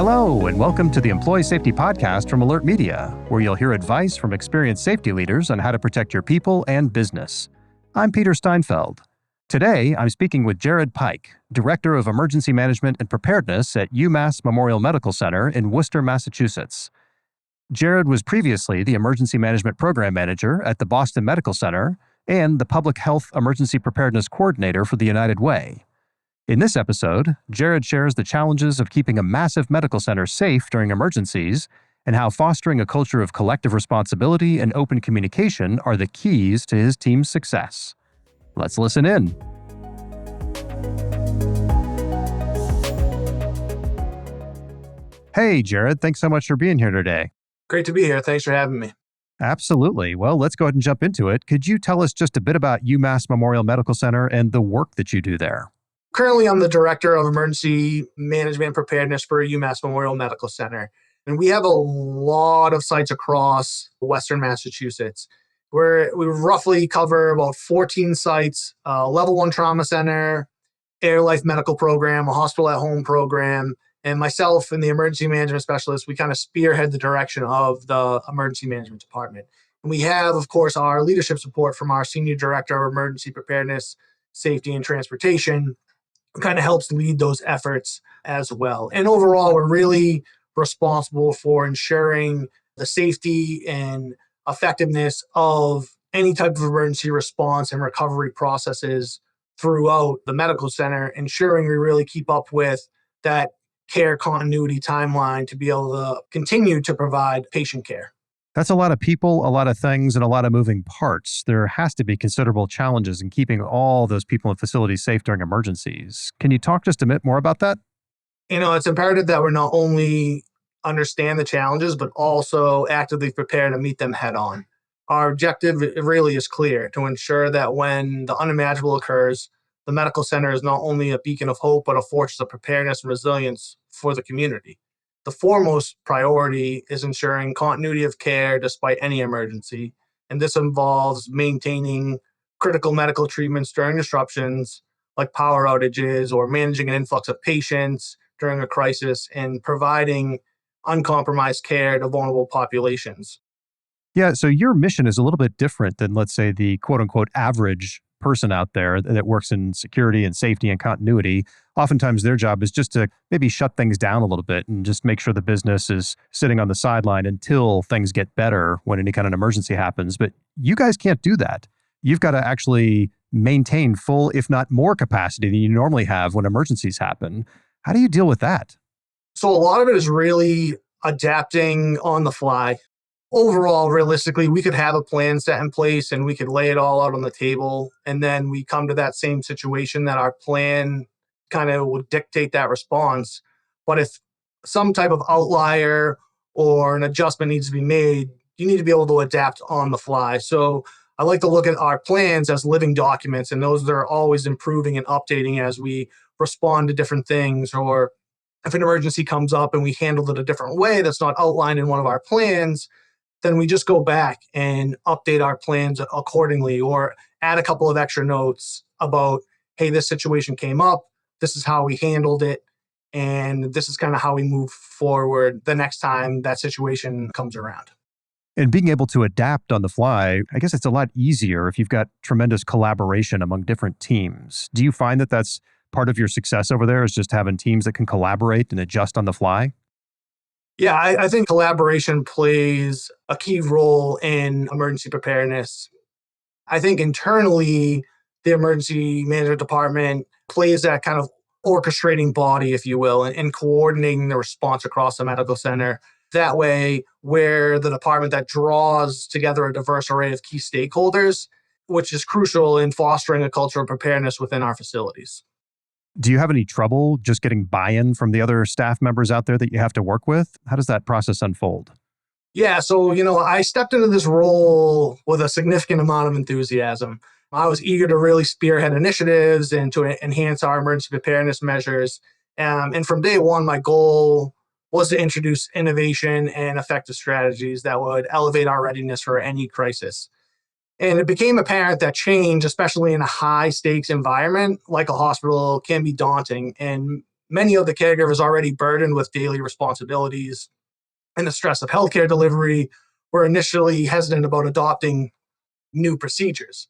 Hello, and welcome to the Employee Safety Podcast from Alert Media, where you'll hear advice from experienced safety leaders on how to protect your people and business. I'm Peter Steinfeld. Today, I'm speaking with Jarrid Pike, Director of Emergency Management and Preparedness at UMass Memorial Medical Center in Worcester, Massachusetts. Jarrid was previously the Emergency Management Program Manager at the Boston Medical Center and the Public Health Emergency Preparedness Coordinator for the United Way. In this episode, Jarrid shares the challenges of keeping a massive medical center safe during emergencies and how fostering a culture of collective responsibility and open communication are the keys to his team's success. Let's listen in. Hey, Jarrid, thanks so much for being here today. Great to be here. Thanks for having me. Absolutely. Well, let's go ahead and jump into it. Could you tell us just a bit about UMass Memorial Medical Center and the work that you do there? Currently, I'm the Director of Emergency Management and Preparedness for UMass Memorial Medical Center. And we have a lot of sites across Western Massachusetts, where we roughly cover about 14 sites, a level 1 trauma center, Air Life medical program, a hospital at home program, and myself and the emergency management specialist, we kind of spearhead the direction of the emergency management department. And we have, of course, our leadership support from our Senior Director of Emergency Preparedness, Safety, and Transportation, who kind of helps lead those efforts as well. And overall, we're really responsible for ensuring the safety and effectiveness of any type of emergency response and recovery processes throughout the medical center, ensuring we really keep up with that care continuity timeline to be able to continue to provide patient care. That's a lot of people, a lot of things, and a lot of moving parts. There has to be considerable challenges in keeping all those people and facilities safe during emergencies. Can you talk just a bit more about that? It's imperative that we're not only understand the challenges, but also actively prepare to meet them head on. Our objective really is clear: to ensure that when the unimaginable occurs, the medical center is not only a beacon of hope, but a fortress of preparedness and resilience for the community. The foremost priority is ensuring continuity of care despite any emergency, and this involves maintaining critical medical treatments during disruptions like power outages or managing an influx of patients during a crisis and providing uncompromised care to vulnerable populations. Yeah, so your mission is a little bit different than, let's say, the quote-unquote average person out there that works in security and safety and continuity. Oftentimes their job is just to maybe shut things down a little bit and just make sure the business is sitting on the sideline until things get better when any kind of emergency happens. But you guys can't do that. You've got to actually maintain full, if not more capacity than you normally have when emergencies happen. How do you deal with that? So a lot of it is really adapting on the fly. Overall, realistically, we could have a plan set in place and we could lay it all out on the table. And then we come to that same situation that our plan kind of would dictate that response. But if some type of outlier or an adjustment needs to be made, you need to be able to adapt on the fly. So I like to look at our plans as living documents, and those that are always improving and updating as we respond to different things. Or if an emergency comes up and we handled it a different way that's not outlined in one of our plans, then we just go back and update our plans accordingly, or add a couple of extra notes about, hey, this situation came up, this is how we handled it, and this is kind of how we move forward the next time that situation comes around. And being able to adapt on the fly, I guess it's a lot easier if you've got tremendous collaboration among different teams. Do you find that that's part of your success over there, is just having teams that can collaborate and adjust on the fly? Yeah, I think collaboration plays a key role in emergency preparedness. I think internally, the emergency management department plays that kind of orchestrating body, if you will, and coordinating the response across the medical center. That way, we're the department that draws together a diverse array of key stakeholders, which is crucial in fostering a culture of preparedness within our facilities. Do you have any trouble just getting buy-in from the other staff members out there that you have to work with? How does that process unfold? Yeah, so, I stepped into this role with a significant amount of enthusiasm. I was eager to really spearhead initiatives and to enhance our emergency preparedness measures. And from day one, my goal was to introduce innovation and effective strategies that would elevate our readiness for any crisis. And it became apparent that change, especially in a high-stakes environment like a hospital, can be daunting. And many of the caregivers already burdened with daily responsibilities and the stress of healthcare delivery were initially hesitant about adopting new procedures.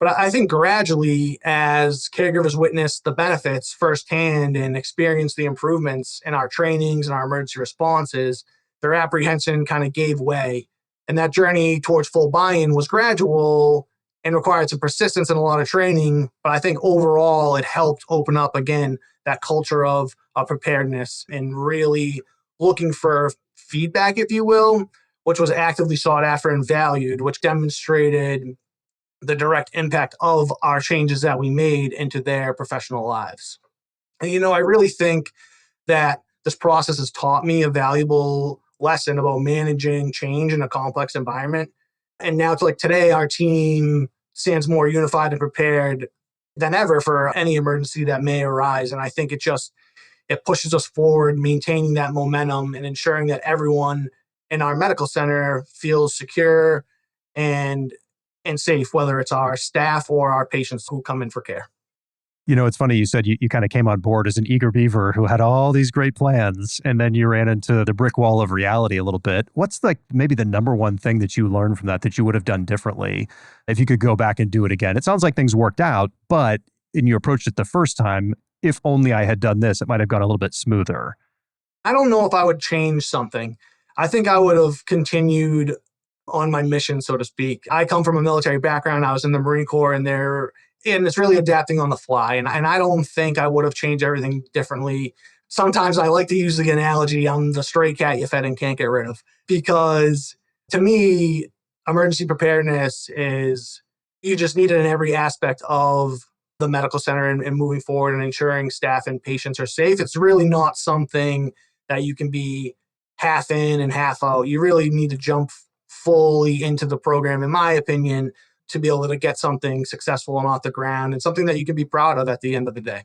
But I think gradually, as caregivers witness the benefits firsthand and experience the improvements in our trainings and our emergency responses, their apprehension kind of gave way. And that journey towards full buy-in was gradual and required some persistence and a lot of training. But I think overall, it helped open up again that culture of preparedness and really looking for feedback, if you will, which was actively sought after and valued, which demonstrated the direct impact of our changes that we made into their professional lives. And, I really think that this process has taught me a valuable lesson about managing change in a complex environment. And now to like today, our team stands more unified and prepared than ever for any emergency that may arise. And I think it pushes us forward, maintaining that momentum and ensuring that everyone in our medical center feels secure and safe, whether it's our staff or our patients who come in for care. It's funny you said you kind of came on board as an eager beaver who had all these great plans, and then you ran into the brick wall of reality a little bit. What's like maybe the number one thing that you learned from that you would have done differently if you could go back and do it again? It sounds like things worked out, but when you approached it the first time, if only I had done this, it might have gone a little bit smoother. I don't know if I would change something. I think I would have continued on my mission, so to speak. I come from a military background. I was in the Marine Corps, and it's really adapting on the fly. And I don't think I would have changed everything differently. Sometimes I like to use the analogy, I'm the stray cat you fed and can't get rid of. Because to me, emergency preparedness is you just need it in every aspect of the medical center and moving forward and ensuring staff and patients are safe. It's really not something that you can be half in and half out. You really need to jump fully into the program, in my opinion, to be able to get something successful and off the ground and something that you can be proud of at the end of the day.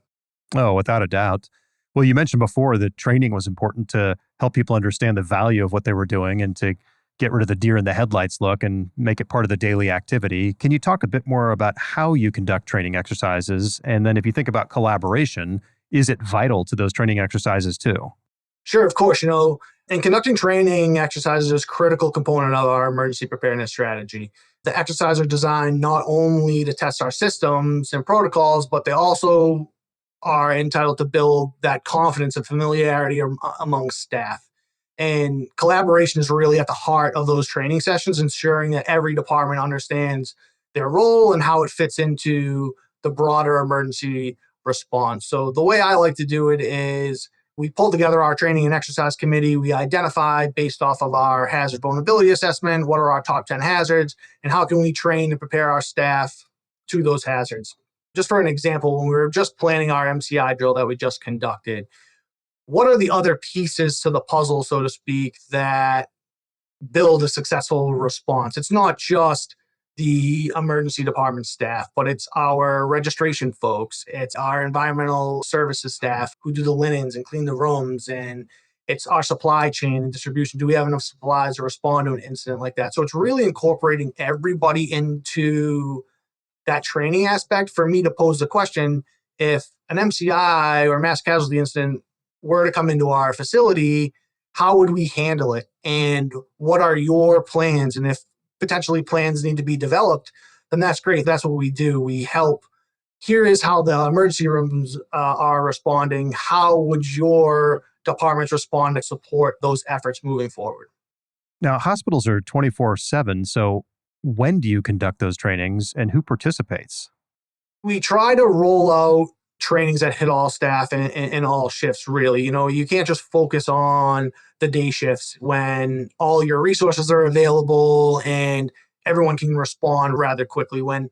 Oh, without a doubt. Well, you mentioned before that training was important to help people understand the value of what they were doing and to get rid of the deer in the headlights look and make it part of the daily activity. Can you talk a bit more about how you conduct training exercises? And then if you think about collaboration, is it vital to those training exercises too? Sure, of course. In conducting training exercises is a critical component of our emergency preparedness strategy. The exercises are designed not only to test our systems and protocols, but they also are entitled to build that confidence and familiarity among staff. And collaboration is really at the heart of those training sessions, ensuring that every department understands their role and how it fits into the broader emergency response. So the way I like to do it is we pull together our training and exercise committee. We identify, based off of our hazard vulnerability assessment, what are our top 10 hazards, and how can we train and prepare our staff to those hazards. Just for an example, when we were just planning our MCI drill that we just conducted, what are the other pieces to the puzzle, so to speak, that build a successful response? It's not just the emergency department staff, but it's our registration folks. It's our environmental services staff who do the linens and clean the rooms. And it's our supply chain and distribution. Do we have enough supplies to respond to an incident like that? So it's really incorporating everybody into that training aspect for me to pose the question, if an MCI or mass casualty incident were to come into our facility, how would we handle it? And what are your plans? And if potentially plans need to be developed, then that's great. That's what we do. We help. Here is how the emergency rooms are responding. How would your departments respond to support those efforts moving forward? Now, hospitals are 24/7, so when do you conduct those trainings and who participates? We try to roll out trainings that hit all staff and all shifts, really. You can't just focus on the day shifts when all your resources are available and everyone can respond rather quickly. When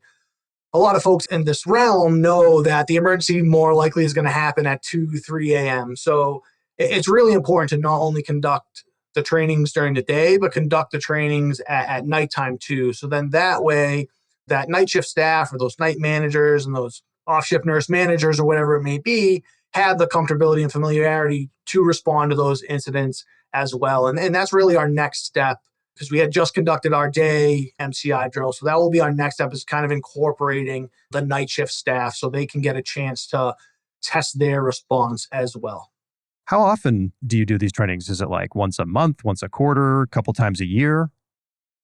a lot of folks in this realm know that the emergency more likely is going to happen at 2, 3 a.m. So it's really important to not only conduct the trainings during the day, but conduct the trainings at nighttime too. So then that way, that night shift staff or those night managers and those off-shift nurse managers or whatever it may be have the comfortability and familiarity to respond to those incidents as well. And that's really our next step, because we had just conducted our day MCI drill. So that will be our next step, is kind of incorporating the night shift staff so they can get a chance to test their response as well. How often do you do these trainings? Is it like once a month, once a quarter, a couple times a year?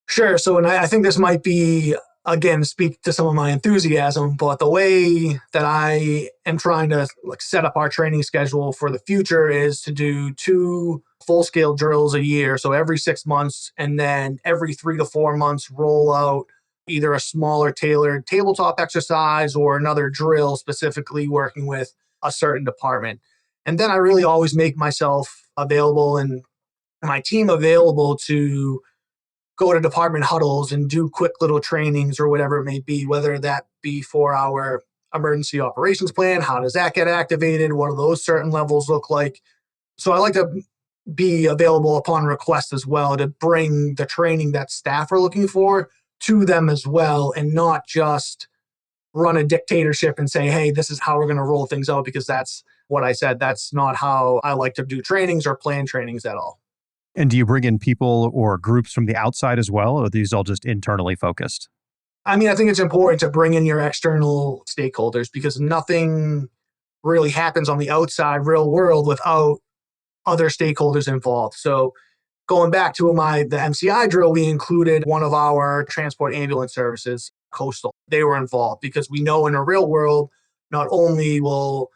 Sure. So, and I think this might be, again, speak to some of my enthusiasm, but the way that I am trying to set up our training schedule for the future is to do 2 full-scale drills a year. So every 6 months, and then every 3 to 4 months, roll out either a smaller tailored tabletop exercise or another drill specifically working with a certain department. And then I really always make myself available and my team available to go to department huddles and do quick little trainings or whatever it may be, whether that be for our emergency operations plan. How does that get activated? What do those certain levels look like? So I like to be available upon request as well to bring the training that staff are looking for to them as well, and not just run a dictatorship and say, hey, this is how we're going to roll things out, because that's what I said. That's not how I like to do trainings or plan trainings at all. And do you bring in people or groups from the outside as well, or are these all just internally focused? I mean, I think it's important to bring in your external stakeholders, because nothing really happens on the outside real world without other stakeholders involved. So going back to the MCI drill, we included one of our transport ambulance services, Coastal. They were involved because we know in the real world, not only will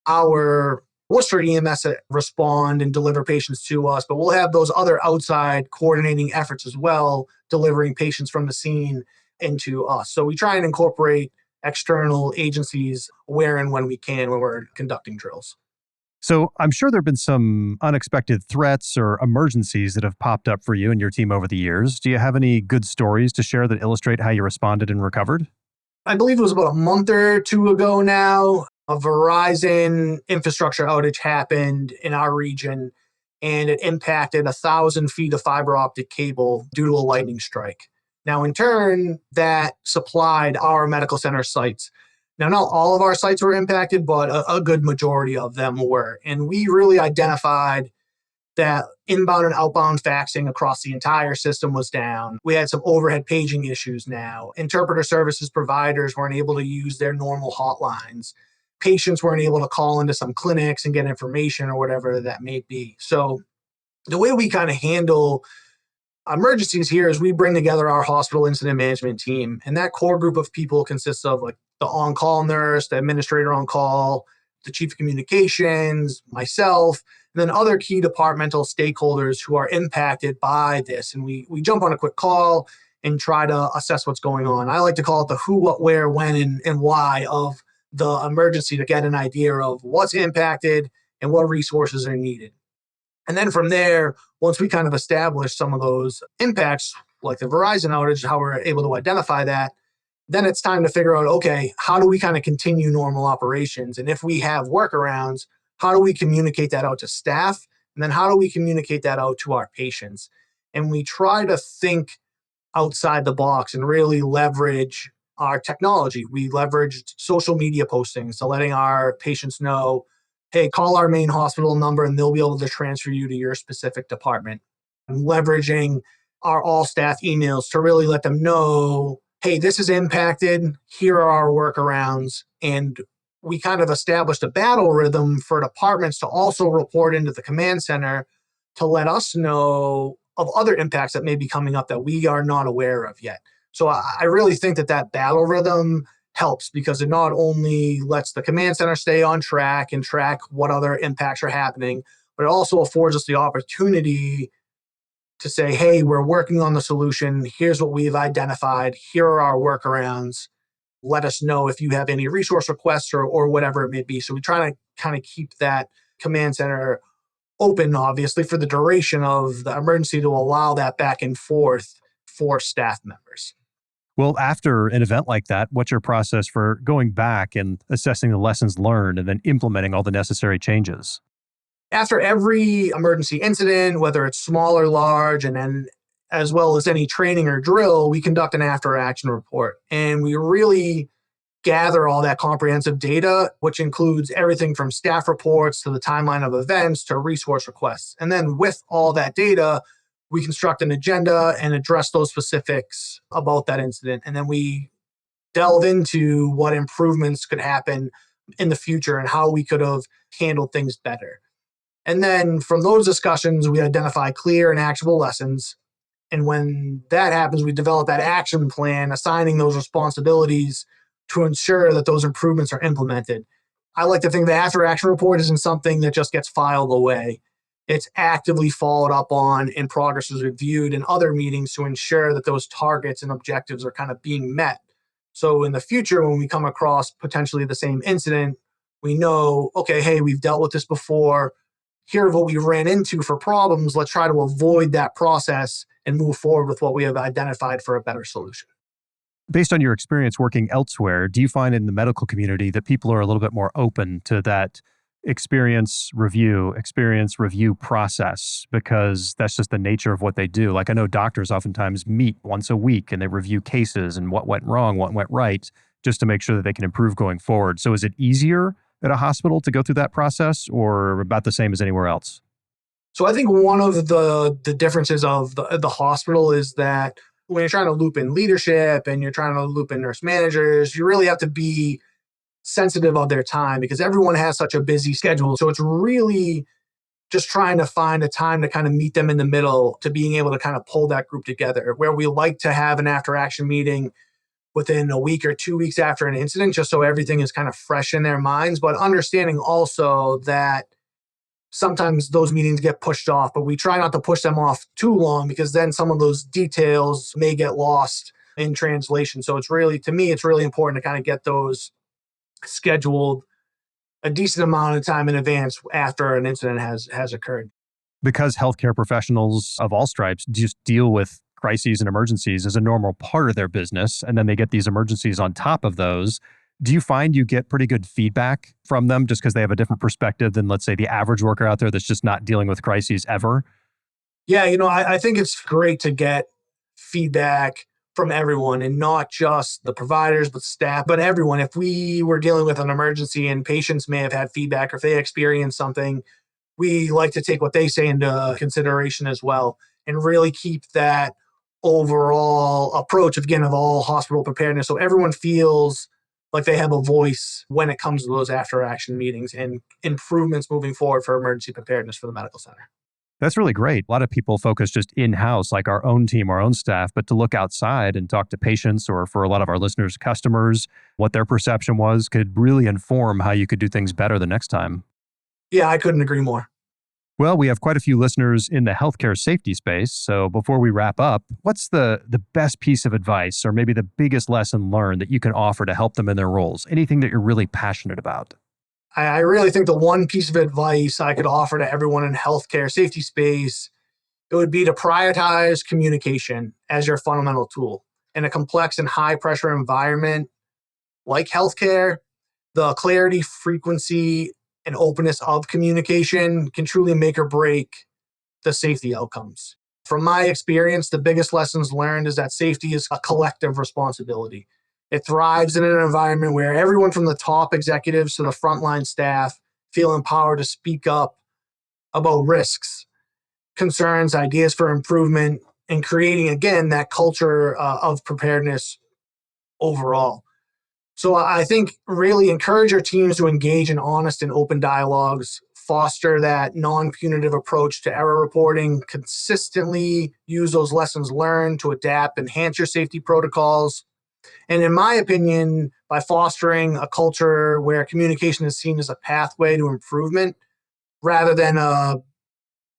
our Worcester EMS respond and deliver patients to us, but we'll have those other outside coordinating efforts as well, delivering patients from the scene into us. So we try and incorporate external agencies where and when we can when we're conducting drills. So I'm sure there have been some unexpected threats or emergencies that have popped up for you and your team over the years. Do you have any good stories to share that illustrate how you responded and recovered? I believe it was about a month or 2 ago now. A Verizon infrastructure outage happened in our region, and it impacted 1,000 feet of fiber optic cable due to a lightning strike. Now, in turn, that supplied our medical center sites. Now, not all of our sites were impacted, but a good majority of them were. And we really identified that inbound and outbound faxing across the entire system was down. We had some overhead paging issues now. Interpreter services providers weren't able to use their normal hotlines. Patients weren't able to call into some clinics and get information or whatever that may be. So the way we kind of handle emergencies here is we bring together our hospital incident management team. And that core group of people consists of like the on-call nurse, the administrator on call, the chief of communications, myself, and then other key departmental stakeholders who are impacted by this. And we jump on a quick call and try to assess what's going on. I like to call it the who, what, where, when, and why of the emergency, to get an idea of what's impacted and what resources are needed. And then from there, once we kind of establish some of those impacts, like the Verizon outage, how we're able to identify that, then it's time to figure out, okay, how do we kind of continue normal operations? And if we have workarounds, how do we communicate that out to staff? And then how do we communicate that out to our patients? And we try to think outside the box and really leverage our technology. We leveraged social media postings to letting our patients know, hey, call our main hospital number and they'll be able to transfer you to your specific department. And leveraging our all staff emails to really let them know, hey, this is impacted. Here are our workarounds. And we kind of established a battle rhythm for departments to also report into the command center to let us know of other impacts that may be coming up that we are not aware of yet. So I really think that battle rhythm helps, because it not only lets the command center stay on track and track what other impacts are happening, but it also affords us the opportunity to say, hey, we're working on the solution. Here's what we've identified. Here are our workarounds. Let us know if you have any resource requests or whatever it may be. So we try to kind of keep that command center open, obviously, for the duration of the emergency to allow that back and forth for staff members. Well, after an event like that, what's your process for going back and assessing the lessons learned and then implementing all the necessary changes? After every emergency incident, whether it's small or large, and then as well as any training or drill, we conduct an after action report. And we really gather all that comprehensive data, which includes everything from staff reports to the timeline of events to resource requests. And then with all that data, we construct an agenda and address those specifics about that incident. And then we delve into what improvements could happen in the future and how we could have handled things better. And then from those discussions, we identify clear and actionable lessons. And when that happens, we develop that action plan, assigning those responsibilities to ensure that those improvements are implemented. I like to think the after action report isn't something that just gets filed away. It's actively followed up on and progress is reviewed in other meetings to ensure that those targets and objectives are kind of being met. So in the future, when we come across potentially the same incident, we know, okay, hey, we've dealt with this before. Here are what we ran into for problems. Let's try to avoid that process and move forward with what we have identified for a better solution. Based on your experience working elsewhere, do you find in the medical community that people are a little bit more open to that experience review process, because that's just the nature of what they do? Like, I know doctors oftentimes meet once a week and they review cases and what went wrong, what went right, just to make sure that they can improve going forward. So is it easier at a hospital to go through that process, or about the same as anywhere else? So I think one of the differences of the hospital is that when you're trying to loop in leadership and you're trying to loop in nurse managers, you really have to be sensitive of their time because everyone has such a busy schedule. So it's really just trying to find a time to kind of meet them in the middle, to being able to kind of pull that group together, where we like to have an after action meeting within a week or 2 weeks after an incident, just so everything is kind of fresh in their minds, but understanding also that sometimes those meetings get pushed off, but we try not to push them off too long because then some of those details may get lost in translation. So it's really, to me, it's really important to kind of get those scheduled a decent amount of time in advance after an incident has occurred. Because healthcare professionals of all stripes just deal with crises and emergencies as a normal part of their business, and then they get these emergencies on top of those, do you find you get pretty good feedback from them just because they have a different perspective than, let's say, the average worker out there that's just not dealing with crises ever? Yeah, I think it's great to get feedback from everyone and not just the providers, but staff, but everyone. If we were dealing with an emergency and patients may have had feedback or if they experienced something, we like to take what they say into consideration as well and really keep that overall approach of all hospital preparedness. So everyone feels like they have a voice when it comes to those after action meetings and improvements moving forward for emergency preparedness for the medical center. That's really great. A lot of people focus just in-house, like our own team, our own staff, but to look outside and talk to patients, or for a lot of our listeners, customers, what their perception was could really inform how you could do things better the next time. Yeah, I couldn't agree more. Well, we have quite a few listeners in the healthcare safety space. So before we wrap up, what's the best piece of advice or maybe the biggest lesson learned that you can offer to help them in their roles? Anything that you're really passionate about? I really think the one piece of advice I could offer to everyone in healthcare safety space, it would be to prioritize communication as your fundamental tool. In a complex and high pressure environment like healthcare, the clarity, frequency, and openness of communication can truly make or break the safety outcomes. From my experience, the biggest lessons learned is that safety is a collective responsibility. It thrives in an environment where everyone from the top executives to the frontline staff feel empowered to speak up about risks, concerns, ideas for improvement, and creating, again, that culture of preparedness overall. So I think really encourage your teams to engage in honest and open dialogues, foster that non-punitive approach to error reporting, consistently use those lessons learned to adapt, enhance your safety protocols. And in my opinion, by fostering a culture where communication is seen as a pathway to improvement rather than a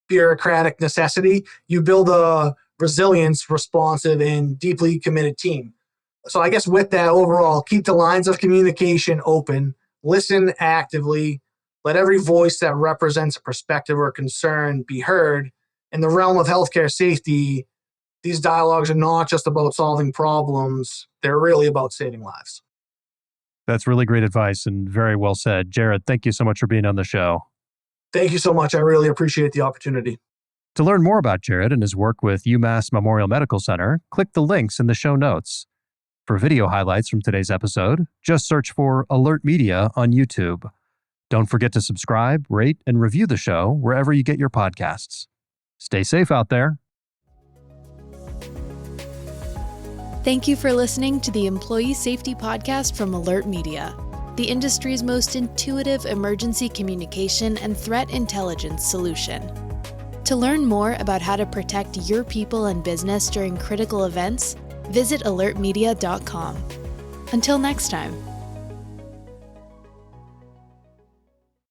bureaucratic necessity, you build a resilience, responsive, and deeply committed team. So I guess with that overall, keep the lines of communication open, listen actively, let every voice that represents a perspective or concern be heard. In the realm of healthcare safety, these dialogues are not just about solving problems, they're really about saving lives. That's really great advice and very well said. Jarrid, thank you so much for being on the show. Thank you so much. I really appreciate the opportunity. To learn more about Jarrid and his work with UMass Memorial Medical Center, click the links in the show notes. For video highlights from today's episode, just search for Alert Media on YouTube. Don't forget to subscribe, rate, and review the show wherever you get your podcasts. Stay safe out there. Thank you for listening to the Employee Safety Podcast from Alert Media. the industry's most intuitive emergency communication and threat intelligence solution. To learn more about how to protect your people and business during critical events, visit alertmedia.com. Until next time.